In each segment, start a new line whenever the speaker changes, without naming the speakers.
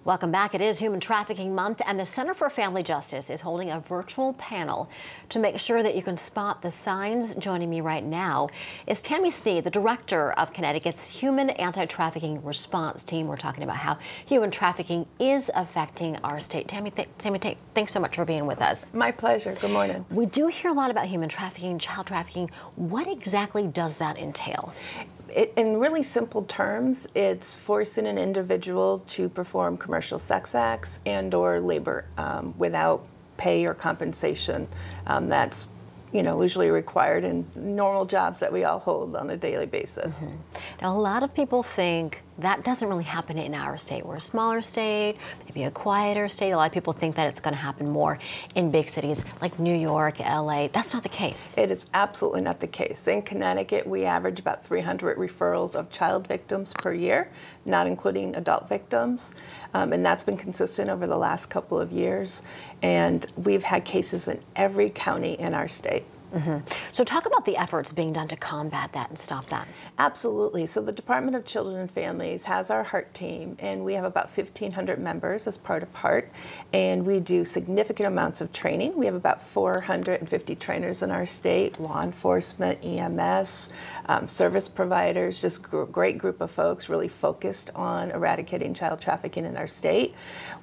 Welcome back. It is Human Trafficking Month, and the Center for Family Justice is holding a virtual panel to make sure that you can spot the signs. Joining me right now is Tammy Sneed, the director of Connecticut's Human Anti-trafficking Response Team. We're talking about how human trafficking is affecting our state. Tammy, thanks so much for being with us.
My pleasure. Good morning.
We do hear a lot about human trafficking, child trafficking. What exactly does that entail?
In really simple terms, it's forcing an individual to perform commercial sex acts and or labor without pay or compensation. That's usually required in normal jobs that we all hold on a daily basis.
Now, a lot of people think that doesn't really happen in our state. We're a smaller state, maybe a quieter state. A lot of people think that it's going to happen more in big cities like New York, LA. That's not the case.
It is absolutely not the case. In Connecticut, we average about 300 referrals of child victims per year, not including adult victims. And that's been consistent over the last couple of years. And we've had cases in every county in our state.
So talk about the efforts being done to combat that and stop that.
Absolutely. So the Department of Children and Families has our HEART team, and we have about 1,500 members as part of HEART, and we do significant amounts of training. We have about 450 trainers in our state, law enforcement, EMS, service providers, just a great group of folks really focused on eradicating child trafficking in our state.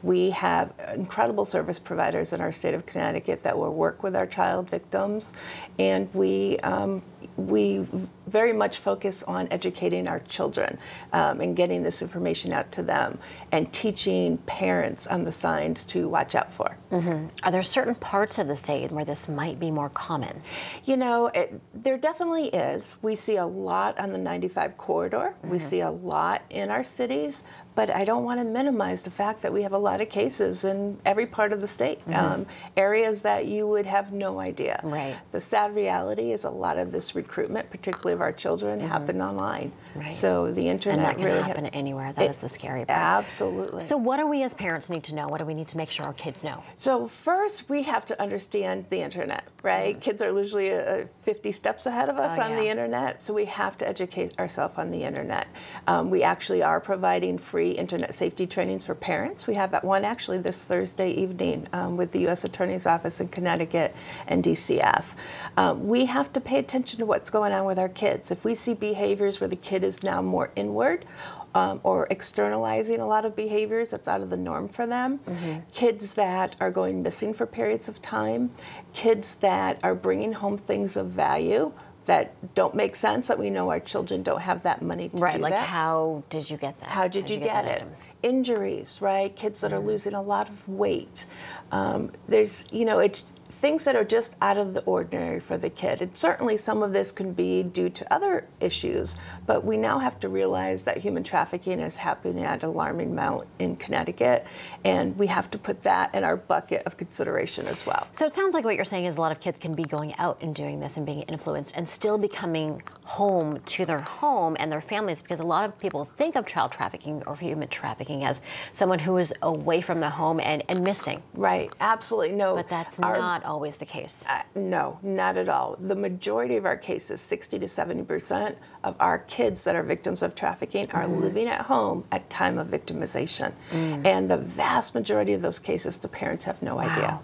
We have incredible service providers in our state of Connecticut that will work with our child victims. And we very much focus on educating our children and getting this information out to them and teaching parents on the signs to watch out for.
Are there certain parts of the state where this might be more common?
There definitely is. We see a lot on the 95 corridor. We see a lot in our cities. But I don't want to minimize the fact that we have a lot of cases in every part of the state, areas that you would have no idea.
Right.
The sad reality is a lot of this recruitment, particularly of our children, happen online.
Right.
So the internet
and that can
really
happen anywhere. That is the scary part.
Absolutely.
So what do we as parents need to know? What do we need to make sure our kids know?
So first, we have to understand the internet, right? Kids are usually 50 steps ahead of us on the internet, so we have to educate ourselves on the internet. We actually are providing free internet safety trainings for parents. We have one actually this Thursday evening with the U.S. Attorney's Office in Connecticut and DCF. We have to pay attention to what's going on with our kids. If we see behaviors where the kid is now more inward, or externalizing a lot of behaviors that's out of the norm for them, kids that are going missing for periods of time, kids that are bringing home things of value that don't make sense, that we know our children don't have that money to do that.
Right, like how did you get that?
How did you get it? Injuries, right? Kids that are losing a lot of weight. There's, it's things that are just out of the ordinary for the kid. And certainly some of this can be due to other issues, but we now have to realize that human trafficking is happening at an alarming amount in Connecticut, and we have to put that in our bucket of consideration as well.
So it sounds like what you're saying is a lot of kids can be going out and doing this and being influenced and still be coming home to their home and their families, because a lot of people think of child trafficking or human trafficking as someone who is away from the home and missing.
Right, absolutely. No.
But that's not always the case.
No, not at all. The majority of our cases, 60 to 70% of our kids that are victims of trafficking are living at home at time of victimization. And the vast majority of those cases, the parents have no idea.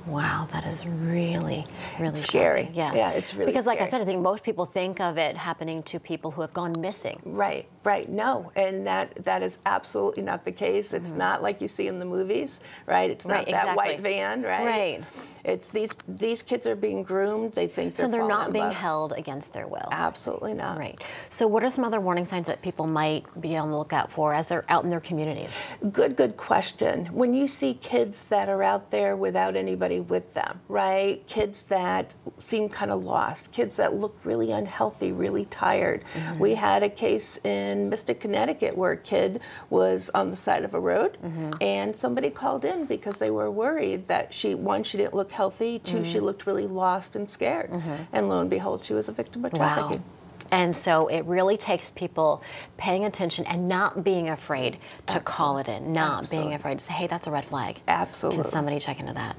Wow, that is really, really
scary.
Shocking. Yeah,
yeah, it's really
because,
scary.
like I said, I think most people think of it happening to people who have gone missing.
Right, right. No, and that is absolutely not the case. It's not like you see in the movies, right? It's not that white van, right?
Right.
It's these kids are being groomed. They think
so they're not being held against their will.
Absolutely not.
Right. So what are some other warning signs that people might be on the lookout for as they're out in their communities?
Good question. When you see kids that are out there without anybody with them, right? Kids that seem kind of lost, kids that look really unhealthy, really tired. We had a case in Mystic, Connecticut where a kid was on the side of a road and somebody called in because they were worried that she didn't look healthy, two, she looked really lost and scared. And lo and behold, she was a victim of trafficking.
And so it really takes people paying attention and not being afraid to call it in, not being afraid to say, hey, that's a red flag.
Absolutely.
Can somebody check into that?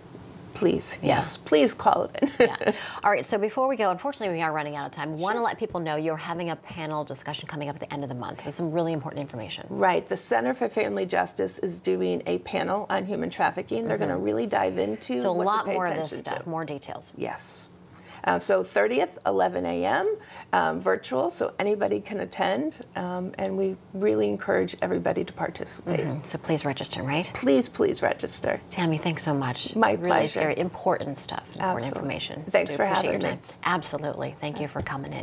Please, yes, please call it in.
Yeah. All right, so before we go, unfortunately we are running out of time. Want to let people know you're having a panel discussion coming up at the end of the month with some really important information.
Right, the Center for Family Justice is doing a panel on human trafficking. They're going to really dive into
so
what
a lot
to pay
more of
attention
this stuff,
to.
more details.
Yes. So 30th, 11 a.m., virtual, so anybody can attend, and we really encourage everybody to participate.
So please register, right?
Please register.
Tammy, thanks so much.
My
really
pleasure.
Very important stuff, important
Absolutely.
information.
Thanks for having
your
me.
time. Absolutely. Thank you for coming in.